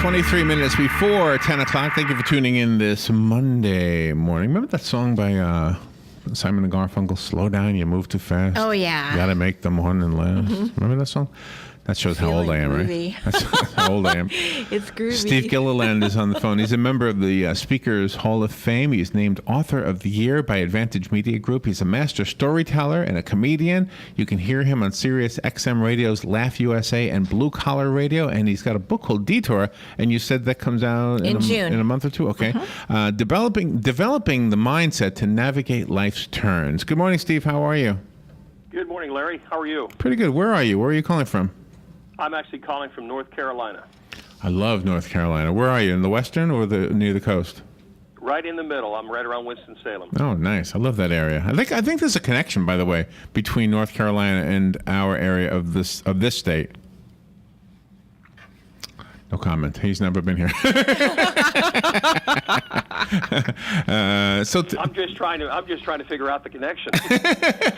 23 minutes before 10 o'clock. Thank you for tuning in this Monday morning. Remember that song by Simon and Garfunkel, Slow Down, You Move Too Fast? Oh, yeah. You gotta make them one and last. Mm-hmm. Remember that song? That shows how old I am, groovy. Right? That's how old I am. It's groovy. Steve Gilliland is on the phone. He's a member of the Speakers Hall of Fame. He's named Author of the Year by Advantage Media Group. He's a master storyteller and a comedian. You can hear him on Sirius XM Radio's Laugh USA and Blue Collar Radio. And he's got a book called Detour. And you said that comes out in June. In a month or two? Okay. Mm-hmm. Developing the mindset to navigate life's turns. Good morning, Steve. How are you? Good morning, Larry. How are you? Pretty good. Where are you? Where are you calling from? I'm actually calling from North Carolina. I love North Carolina. Where are you? In the western or near the coast? Right in the middle. I'm right around Winston-Salem. Oh, nice. I love that area. I think there's a connection, by the way, between North Carolina and our area of this state. No comment. He's never been here. I'm just trying to figure out the connection.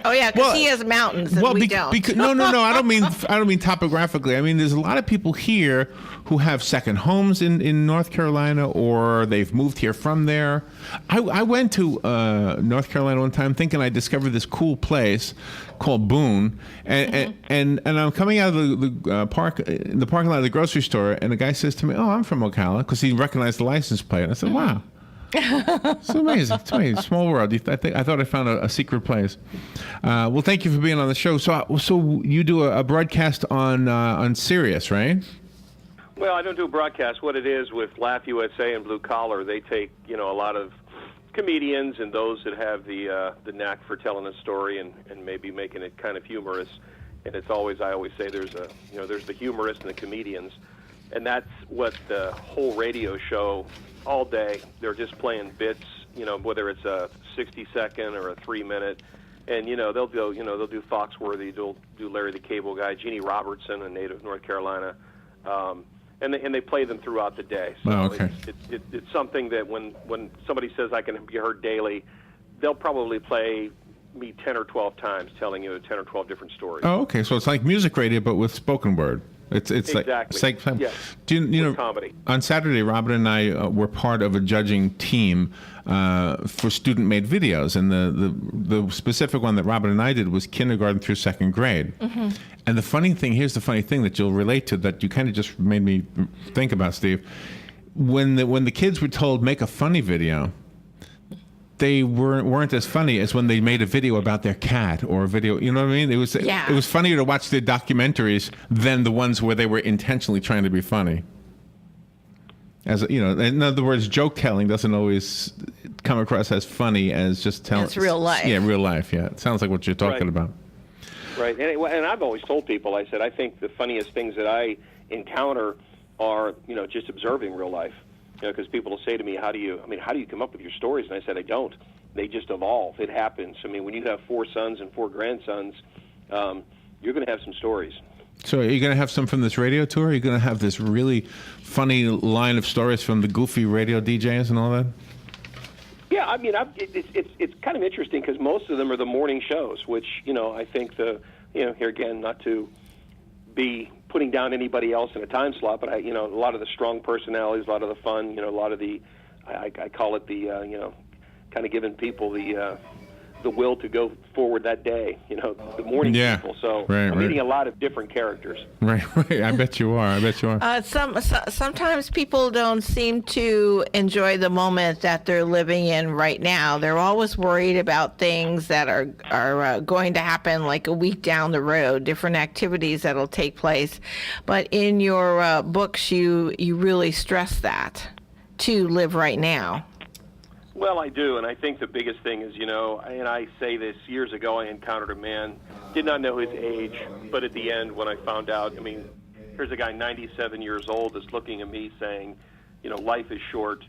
Oh yeah, because he has mountains and we don't. No. I don't mean topographically. I mean, there's a lot of people here who have second homes in North Carolina, or they've moved here from there. I went to North Carolina one time thinking I discovered this cool place called Boone, and I'm coming out of the parking lot of the grocery store, and the guy says to me, "Oh, I'm from Ocala," because he recognized the license plate. And I said, "Wow." It's amazing. It's amazing. Small world. I thought I found a secret place. Well, thank you for being on the show. So you do a broadcast on Sirius, right? Well, I don't do a broadcast. What it is with Laugh USA and Blue Collar, they take a lot of comedians and those that have the knack for telling a story and maybe making it kind of humorous. And I always say there's the humorists and the comedians, and that's what the whole radio show. All day, they're just playing bits, whether it's a 60-second or a 3-minute, and they'll do Foxworthy, they'll do Larry the Cable Guy, Jeannie Robertson, a native of North Carolina, and they play them throughout the day. So okay. It's something that when somebody says I can be heard daily, they'll probably play me 10 or 12 times, telling you 10 or 12 different stories. Oh, okay. So it's like music radio, but with spoken word. It's exactly. like yes. Comedy. On Saturday, Robin and I were part of a judging team for student-made videos, and the specific one that Robin and I did was kindergarten through second grade. Mm-hmm. And here's the funny thing that you'll relate to, that you kind of just made me think about, Steve. When the kids were told make a funny video, they weren't as funny as when they made a video about their cat or a video, you know what I mean? It was funnier to watch the documentaries than the ones where they were intentionally trying to be funny. In other words, joke telling doesn't always come across as funny as just telling. It's real life. Yeah, real life. Yeah, it sounds like what you're talking about. Right, and I've always told people, I said I think the funniest things that I encounter are just observing real life. Because people will say to me, how do you come up with your stories? And I said, I don't. They just evolve. It happens. I mean, when you have 4 sons and 4 grandsons, you're going to have some stories. So are you going to have some from this radio tour? Are you going to have this really funny line of stories from the goofy radio DJs and all that? Yeah, I mean, it's kind of interesting because most of them are the morning shows, which, I think here again, not to be putting down anybody else in a time slot, but a lot of the strong personalities, a lot of the fun, a lot of the, I call it the, kind of giving people the will to go forward that day, the morning people. So I'm meeting a lot of different characters. Right. I bet you are. Sometimes people don't seem to enjoy the moment that they're living in right now. They're always worried about things that are going to happen like a week down the road, different activities that'll take place. But in your books, you really stress that, to live right now. Well, I do, and I think the biggest thing is, and I say this, years ago I encountered a man, did not know his age, but at the end when I found out, here's a guy 97 years old that's looking at me saying, life is short,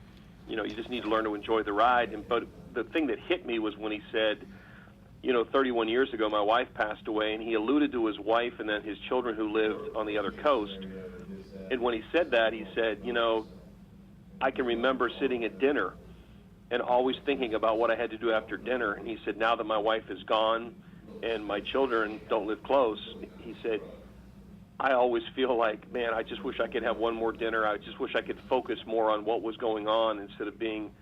you just need to learn to enjoy the ride. But the thing that hit me was when he said, 31 years ago my wife passed away, and he alluded to his wife and then his children who lived on the other coast. And when he said that, he said, I can remember sitting at dinner and always thinking about what I had to do after dinner. And he said, now that my wife is gone and my children don't live close, he said, I always feel like, man, I just wish I could have one more dinner. I just wish I could focus more on what was going on instead of being,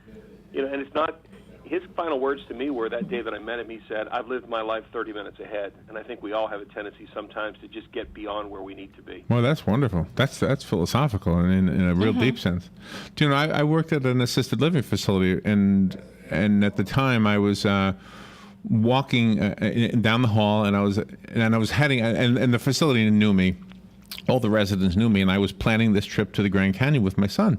and it's not, his final words to me were that day that I met him, he said, I've lived my life 30 minutes ahead. And I think we all have a tendency sometimes to just get beyond where we need to be. Well, that's wonderful. That's philosophical and in a real deep sense. Do you know, I worked at an assisted living facility, and at the time I was walking down the hall, and I was heading, and the facility knew me. All the residents knew me, and I was planning this trip to the Grand Canyon with my son.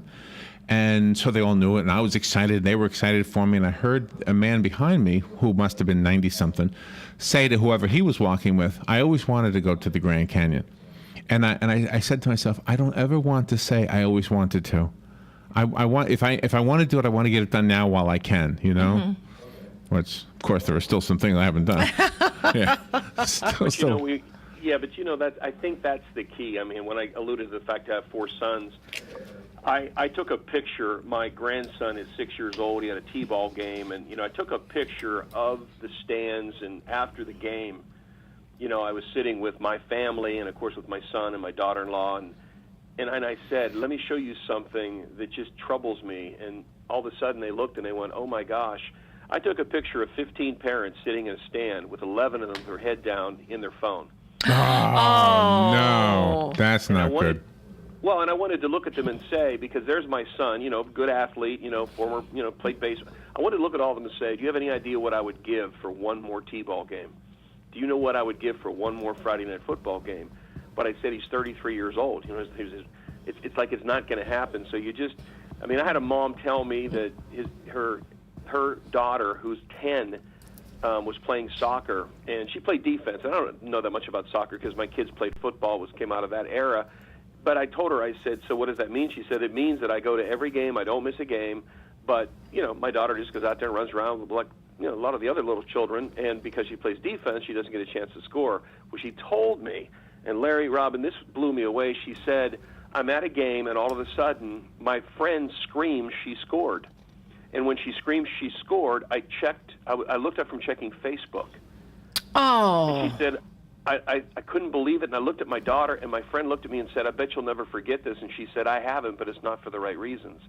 And so they all knew it, and I was excited. They were excited for me, and I heard a man behind me, who must have been 90-something, say to whoever he was walking with, I always wanted to go to the Grand Canyon. And I said to myself, I don't ever want to say I always wanted to. I want, if I want to do it, I want to get it done now while I can, you know? Mm-hmm. Which, of course, there are still some things I haven't done. Yeah. I think that's the key. I mean, when I alluded to the fact I have 4 sons, I took a picture. My grandson is 6 years old. He had a T-ball game, and I took a picture of the stands. And after the game, I was sitting with my family, and of course with my son and my daughter-in-law, and I said, "Let me show you something that just troubles me." And all of a sudden, they looked and they went, "Oh my gosh!" I took a picture of 15 parents sitting in a stand with 11 of them with their head down in their phone. Oh, no, that's not good. Well, and I wanted to look at them and say, because there's my son, good athlete, former, played baseball. I wanted to look at all of them and say, do you have any idea what I would give for one more T-ball game? Do you know what I would give for one more Friday night football game? But I said he's 33 years old. It's like it's not going to happen. So I had a mom tell me that her daughter, who's 10, was playing soccer, and she played defense. And I don't know that much about soccer because my kids played football, came out of that era. But I told her, I said, so what does that mean? She said, it means that I go to every game, I don't miss a game, but, my daughter just goes out there and runs around like, a lot of the other little children, and because she plays defense, she doesn't get a chance to score. Well, she told me, and Larry, Robin, this blew me away, she said, I'm at a game, and all of a sudden, my friend screamed she scored. And when she screamed she scored, I looked up from checking Facebook. Oh. And she said, I couldn't believe it, and I looked at my daughter, and my friend looked at me and said, I bet you'll never forget this. And she said, I haven't, but it's not for the right reasons.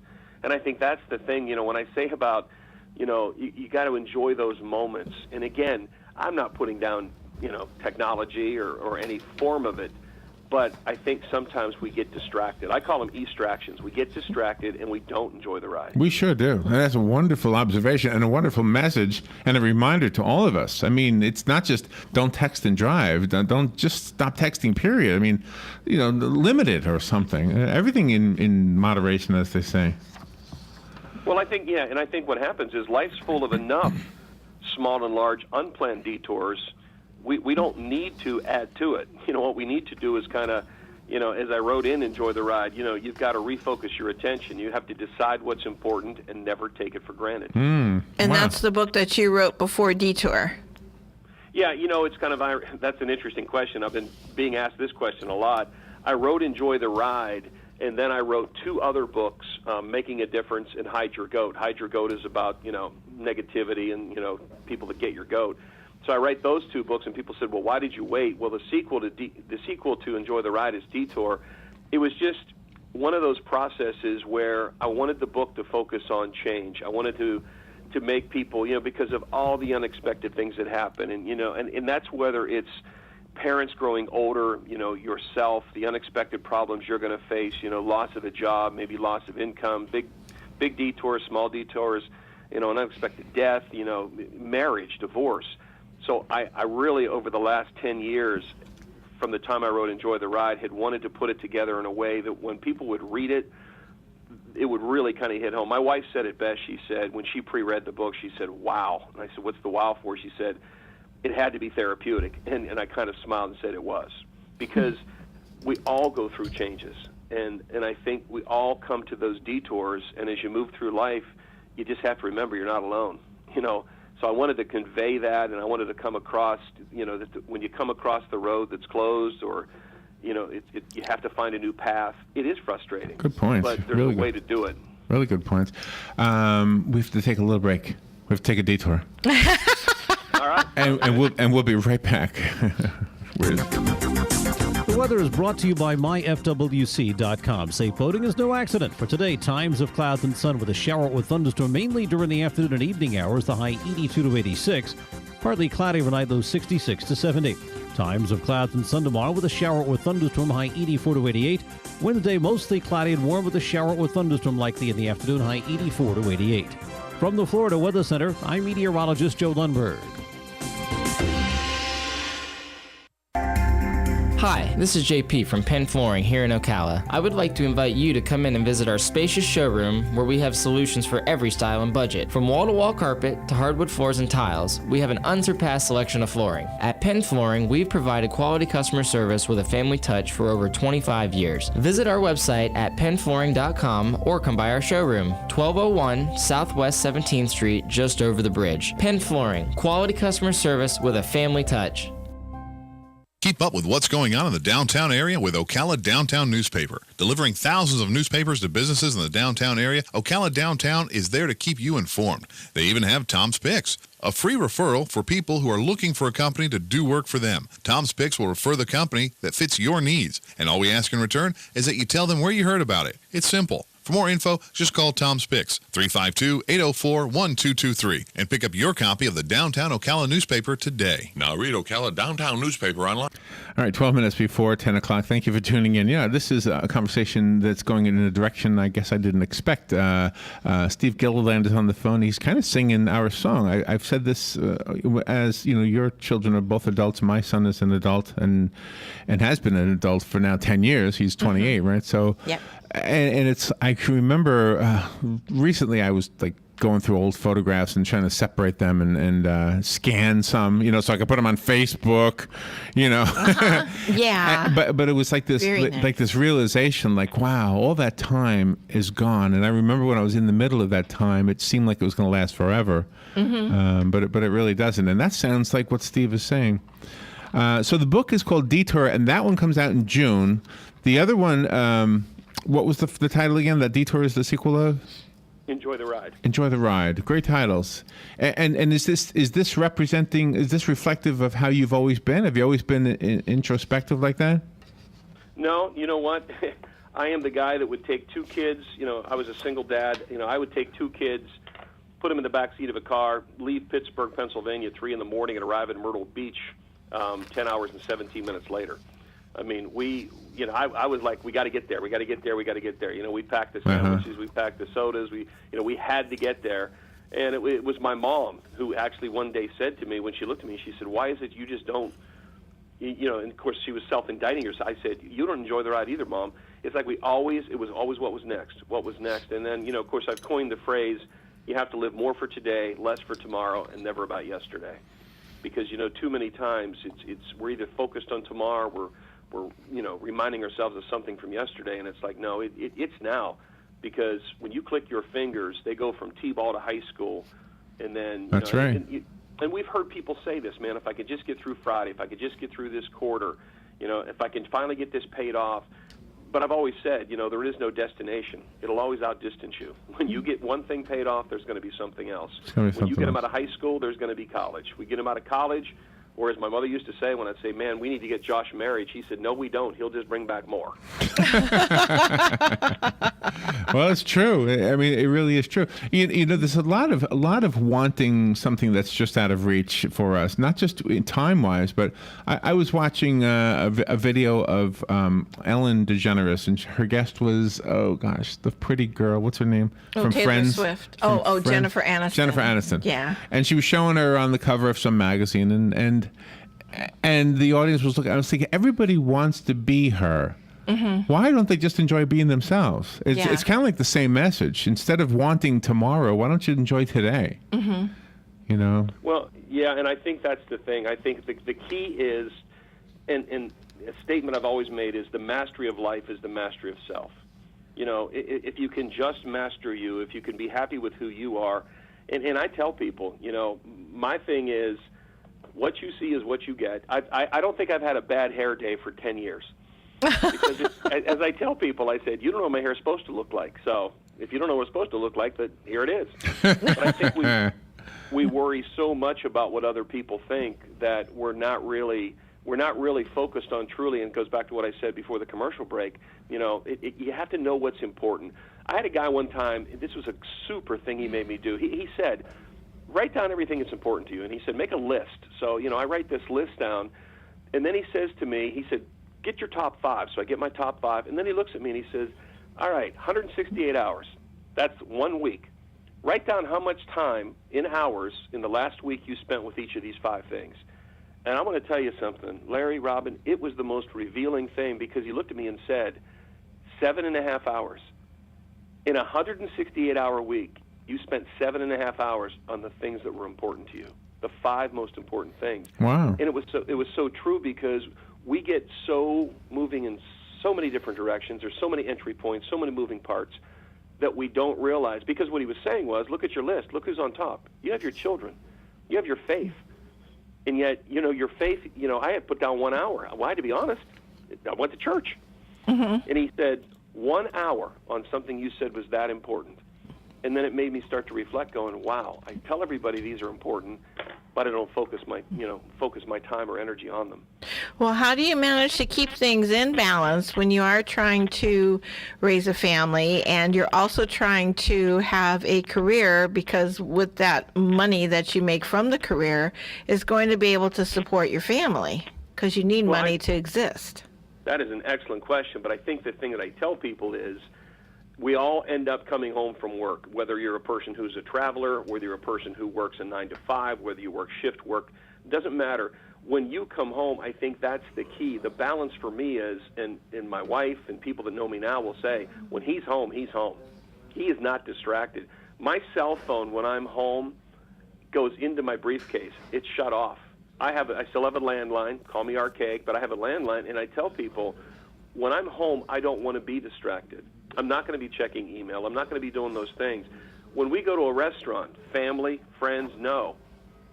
And I think that's the thing, when I say about, you got to enjoy those moments. And again, I'm not putting down, technology or any form of it, but I think sometimes we get distracted. I call them distractions. We get distracted and we don't enjoy the ride. We sure do. And that's a wonderful observation and a wonderful message and a reminder to all of us. I mean, it's not just don't text and drive. Don't just stop texting, period. I mean, limit it or something. Everything in moderation, as they say. Well, I think, and I think what happens is life's full of enough small and large unplanned detours. We don't need to add to it. What we need to do is kind of, as I wrote in Enjoy the Ride, you've got to refocus your attention. You have to decide what's important and never take it for granted. And that's the book that you wrote before Detour. Yeah, it's kind of, that's an interesting question. I've been being asked this question a lot. I wrote Enjoy the Ride, and then I wrote 2 other books, Making a Difference and Hide Your Goat. Hide Your Goat is about, negativity and, people that get your goat. So I write those 2 books, and people said, well, why did you wait? Well, the sequel to Enjoy the Ride is Detour. It was just one of those processes where I wanted the book to focus on change. I wanted to make people, because of all the unexpected things that happen. And, and that's whether it's parents growing older, yourself, the unexpected problems you're going to face, loss of a job, maybe loss of income, big detours, small detours, an unexpected death, marriage, divorce. So I really, over the last 10 years, from the time I wrote Enjoy the Ride, had wanted to put it together in a way that when people would read it, it would really kind of hit home. My wife said it best. She said, when she pre-read the book, she said, wow. And I said, what's the wow for? She said, it had to be therapeutic. And I kind of smiled and said it was. Because we all go through changes. And I think we all come to those detours. And as you move through life, you just have to remember you're not alone. So I wanted to convey that, and I wanted to come across, that when you come across the road that's closed, or, you have to find a new path. It is frustrating. Good point. But there's really a way to do it. Really good points. We have to take a little break. We have to take a detour. All right. And we'll be right back. weather is brought to you by myfwc.com. Safe boating is no accident. For today, times of clouds and sun with a shower or thunderstorm mainly during the afternoon and evening hours, the high 82 to 86. Partly cloudy overnight, low 66 to 70. Times of clouds and sun tomorrow with a shower or thunderstorm, high 84 to 88. Wednesday, mostly cloudy and warm with a shower or thunderstorm likely in the afternoon, high 84 to 88. From the Florida Weather Center, I'm meteorologist Joe Lundberg. Hi, this is JP from Penn Flooring here in Ocala. I would like to invite you to come in and visit our spacious showroom where we have solutions for every style and budget. From wall-to-wall carpet to hardwood floors and tiles, we have an unsurpassed selection of flooring. At Penn Flooring, we've provided quality customer service with a family touch for over 25 years. Visit our website at pennflooring.com or come by our showroom, 1201 Southwest 17th Street, just over the bridge. Penn Flooring, quality customer service with a family touch. Keep up with what's going on in the downtown area with Ocala Downtown Newspaper. Delivering thousands of newspapers to businesses in the downtown area, Ocala Downtown is there to keep you informed. They even have Tom's Picks, a free referral for people who are looking for a company to do work for them. Tom's Picks will refer the company that fits your needs, and all we ask in return is that you tell them where you heard about it. It's simple. For more info, just call Tom's Picks, 352-804-1223, and pick up your copy of the Downtown Ocala newspaper today. Now read Ocala Downtown newspaper online. All right, 12 minutes before 10 o'clock. Thank you for tuning in. Yeah, this is a conversation that's going in a direction I guess I didn't expect. Steve Gilliland is on the phone. He's kind of singing our song. I've said this as, you know, your children are both adults. My son is an adult and has been an adult for now 10 years. He's 28, right? So, Yep. And it's, I can remember recently I was like going through old photographs and trying to separate them and scan some, you know, so I could put them on Facebook, you know. Yeah. But it was like this, Very nice. like this realization, like, wow, all that time is gone. And I remember when I was in the middle of that time, it seemed like it was going to last forever. But it really doesn't. And that sounds like what Steve is saying. So the book is called Detour, and that one comes out in June. The other one, what was the title again? That Detour is the sequel of? Enjoy the ride. Enjoy the Ride. Great titles. And is this representing? Is this reflective of how you've always been? Have you always been introspective like that? No, you know what? I am the guy that would take two kids. You know, I was a single dad. You know, I would take two kids, put them in the back seat of a car, leave Pittsburgh, Pennsylvania, 3 in the morning, and arrive in Myrtle Beach 10 hours and 17 minutes later. I mean, I was like, we got to get there. We got to get there. We got to get there. You know, we packed the sandwiches, we packed the sodas. We had to get there. And it was my mom who actually one day said to me, when she looked at me, she said, "Why is it you just don't?" You know, and of course she was self-indicting herself. I said, "You don't enjoy the ride either, Mom." It's like it was always what was next, and then, you know, of course I've coined the phrase, you have to live more for today, less for tomorrow, and never about yesterday, because, you know, too many times we're either focused on tomorrow, we're you know, reminding ourselves of something from yesterday, and it's like, no, it's now, because when you click your fingers, they go from T-ball to high school, and then That's right. And we've heard people say this, man, if I could just get through Friday, if I could just get through this quarter, you know, if I can finally get this paid off. But I've always said, you know, there is no destination. It'll always outdistance you. When you get one thing paid off, there's going to be something else. When you get them out of high school, there's going to be college. We get them out of college, or as my mother used to say, when I'd say, "Man, we need to get Josh married," she said, "No, we don't. He'll just bring back more." Well, it's true. I mean, it really is true. You know, there's a lot of wanting something that's just out of reach for us, not just time-wise, but I was watching a video of Ellen DeGeneres, and her guest was, oh gosh, the pretty girl. What's her name? From Taylor Friends. Swift. From Friends. Jennifer Aniston. Jennifer Aniston. Yeah. And she was showing her on the cover of some magazine, and the audience was looking. I was thinking, everybody wants to be her. Mm-hmm. Why don't they just enjoy being themselves? It's kind of like the same message. Instead of wanting tomorrow, why don't you enjoy today? Mm-hmm. You know? Well, yeah, and I think that's the thing. I think the key is, and a statement I've always made is, the mastery of life is the mastery of self. You know, if you can just master you, if you can be happy with who you are, and I tell people, you know, my thing is, what you see is what you get. I don't think I've had a bad hair day for 10 years. Because as I tell people, I said, you don't know what my hair is supposed to look like. So if you don't know what it's supposed to look like, then here it is. But I think we worry so much about what other people think that we're not we're not really focused on truly, and it goes back to what I said before the commercial break, you have to know what's important. I had a guy one time, this was a super thing he made me do. He said, write down everything that's important to you. And he said, make a list. So, I write this list down. And then he says to me, he said, get your top 5. So I get my top 5. And then he looks at me and he says, all right, 168 hours. That's 1 week. Write down how much time in hours in the last week you spent with each of these 5 things. And I want to tell you something, Larry, Robin, it was the most revealing thing, because he looked at me and said, 7.5 hours. In a 168-hour week, you spent 7.5 hours on the things that were important to you, the 5 most important things. Wow. And it was so true, because we get so moving in so many different directions. There's so many entry points, so many moving parts that we don't realize. Because what he was saying was, look at your list. Look who's on top. You have your children. You have your faith. And yet, your faith, I had put down 1 hour. Why, to be honest? I went to church. Mm-hmm. And he said, 1 hour on something you said was that important. And then it made me start to reflect, going, wow, I tell everybody these are important, but I don't focus my time or energy on them. Well, how do you manage to keep things in balance when you are trying to raise a family and you're also trying to have a career, because with that money that you make from the career is going to be able to support your family, because you need money to exist? That is an excellent question, but I think the thing that I tell people is, we all end up coming home from work, whether you're a person who's a traveler, whether you're a person who works a 9 to 5, whether you work shift work, doesn't matter. When you come home, I think that's the key. The balance for me is, and my wife and people that know me now will say, when he's home, he's home. He is not distracted. My cell phone, when I'm home, goes into my briefcase. It's shut off. I still have a landline, call me archaic, but I have a landline, and I tell people, when I'm home, I don't want to be distracted. I'm not going to be checking email. I'm not going to be doing those things. When we go to a restaurant, family, friends, no.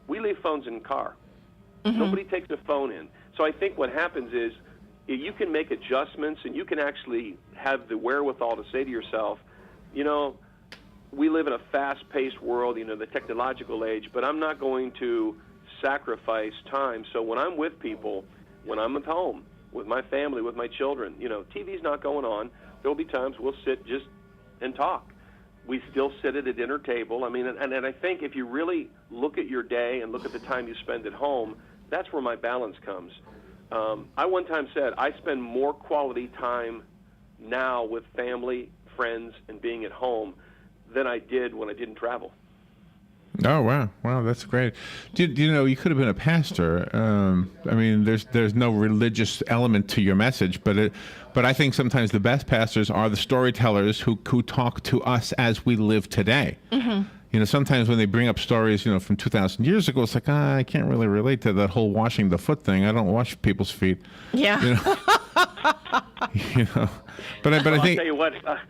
We leave phones in the car. Mm-hmm. Nobody takes a phone in. So I think what happens is, you can make adjustments, and you can actually have the wherewithal to say to yourself, we live in a fast-paced world, the technological age, but I'm not going to sacrifice time. So when I'm with people, when I'm at home, with my family, with my children, TV's not going on. There'll be times we'll sit just and talk. We still sit at a dinner table. I mean, and I think if you really look at your day and look at the time you spend at home, that's where my balance comes. I one time said, I spend more quality time now with family, friends, and being at home than I did when I didn't travel. Oh, wow, that's great. You could have been a pastor. I mean, there's no religious element to your message, but I think sometimes the best pastors are the storytellers who talk to us as we live today. Mm-hmm. Sometimes when they bring up stories, from 2,000 years ago, it's like, I can't really relate to that whole washing the foot thing. I don't wash people's feet. Yeah. But I think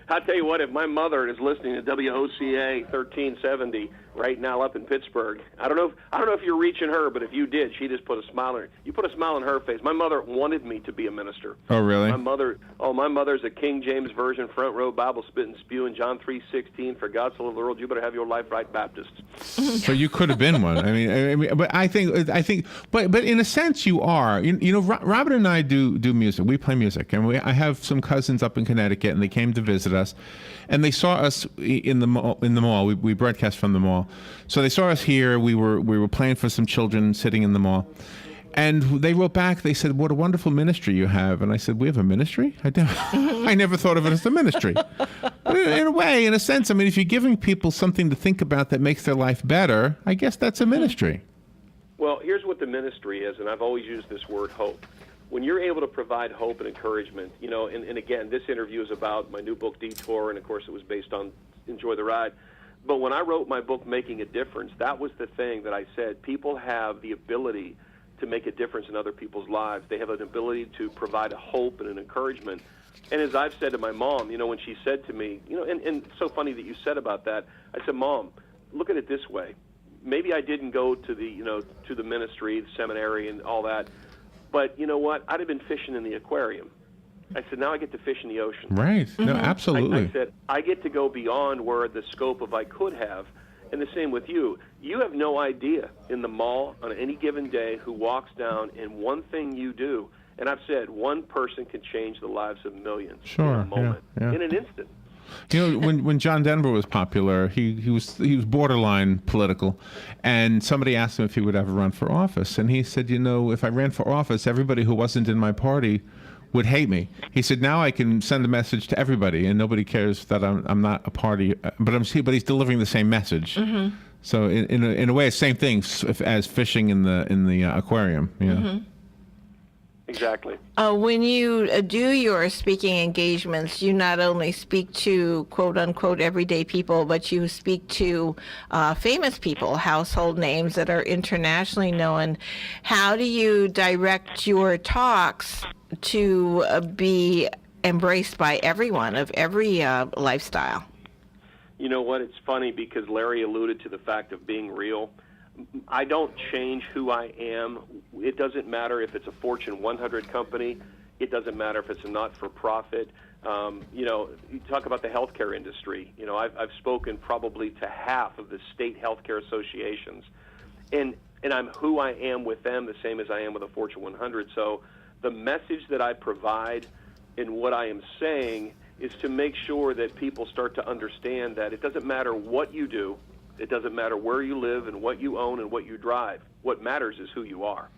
I'll tell you what. If my mother is listening to WOCA 1370 right now up in Pittsburgh, I don't know if you're reaching her, but if you did, she just put a smile on. You put a smile on her face. My mother wanted me to be a minister. Oh, really? My mother's a King James Version front row Bible spitting spewing John 3:16. For God so loved the world, you better have your life right, Baptist. So you could have been one. I mean, but I think, but in a sense, you are. Robin and I do music. We play music, and I have some cousins up in Connecticut, and they came to visit us, and they saw us in the mall. We broadcast from the mall, so they saw us here. We were playing for some children sitting in the mall, and they wrote back. They said, "What a wonderful ministry you have." And I said, "We have a ministry? I never thought of it as a ministry." But in a way, in a sense, I mean, if you're giving people something to think about that makes their life better, I guess that's a ministry. Well, here's what the ministry is, and I've always used this word, hope. When you're able to provide hope and encouragement, and again, this interview is about my new book, Detour, and of course it was based on Enjoy the Ride. But when I wrote my book, Making a Difference, that was the thing that I said. People have the ability to make a difference in other people's lives. They have an ability to provide a hope and an encouragement. And as I've said to my mom, when she said to me, and it's so funny that you said about that, I said, Mom, look at it this way. Maybe I didn't go to the ministry, the seminary, and all that. But you know what? I'd have been fishing in the aquarium. I said, now I get to fish in the ocean. Right. No, absolutely. I said, I get to go beyond where the scope of I could have. And the same with you. You have no idea in the mall on any given day who walks down, and one thing you do, and I've said one person can change the lives of millions in a moment, in an instant. You know, when John Denver was popular, he was borderline political, and somebody asked him if he would ever run for office, and he said, you know, if I ran for office, everybody who wasn't in my party would hate me. He said, now I can send a message to everybody, and nobody cares that I'm not a party, but he's delivering the same message. Mm-hmm. So in a way, it's the same thing as fishing in the aquarium. Yeah. Mm-hmm. Exactly. When you do your speaking engagements, you not only speak to quote unquote everyday people, but you speak to famous people, household names that are internationally known. How do you direct your talks to be embraced by everyone of every lifestyle? You know what? It's funny because Larry alluded to the fact of being real. I don't change who I am. It doesn't matter if it's a Fortune 100 company. It doesn't matter if it's a not-for-profit. You know, you talk about the healthcare industry. You know, I've spoken probably to half of the state healthcare associations, and I'm who I am with them the same as I am with a Fortune 100. So the message that I provide and what I am saying is to make sure that people start to understand that it doesn't matter what you do. It doesn't matter where you live and what you own and what you drive. What matters is who you are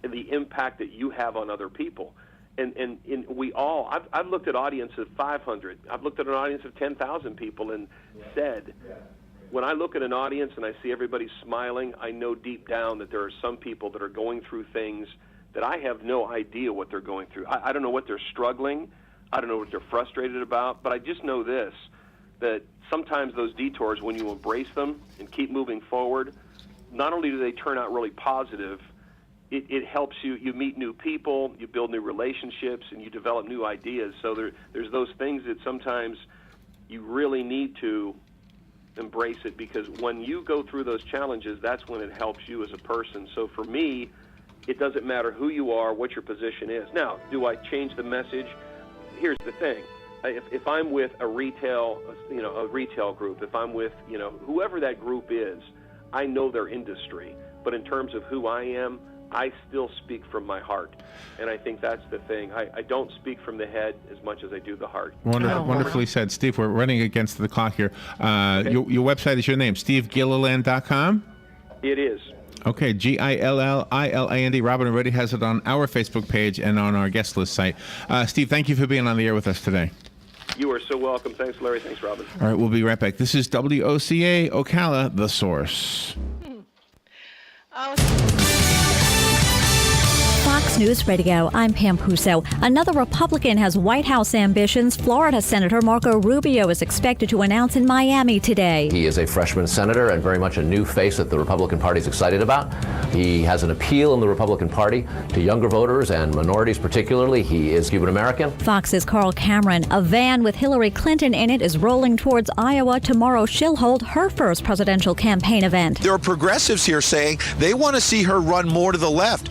and the impact that you have on other people. And we all, I've looked at audiences of 500. I've looked at an audience of 10,000 people and said, when I look at an audience and I see everybody smiling, I know deep down that there are some people that are going through things that I have no idea what they're going through. I don't know what they're struggling. I don't know what they're frustrated about, but I just know this, that sometimes those detours, when you embrace them and keep moving forward, not only do they turn out really positive, it helps you meet new people, you build new relationships, and you develop new ideas. So there's those things that sometimes you really need to embrace it, because when you go through those challenges, that's when it helps you as a person. So for me, it doesn't matter who you are, what your position is. Now, do I change the message? Here's the thing. If I'm with a retail group, if I'm with, whoever that group is, I know their industry. But in terms of who I am, I still speak from my heart. And I think that's the thing. I don't speak from the head as much as I do the heart. Wonderfully said. Steve, we're running against the clock here. Okay. Your website is your name, stevegilliland.com? It is. Okay, Gilliland. Robin already has it on our Facebook page and on our guest list site. Steve, thank you for being on the air with us today. You are so welcome. Thanks, Larry. Thanks, Robin. All right, we'll be right back. This is WOCA Ocala, The Source. Fox News Radio, I'm Pam Puso. Another Republican has White House ambitions. Florida Senator Marco Rubio is expected to announce in Miami today. He is a freshman senator and very much a new face that the Republican Party is excited about. He has an appeal in the Republican Party to younger voters and minorities particularly. He is Cuban American. Fox's Carl Cameron. A van with Hillary Clinton in it is rolling towards Iowa. Tomorrow she'll hold her first presidential campaign event. There are progressives here saying they want to see her run more to the left.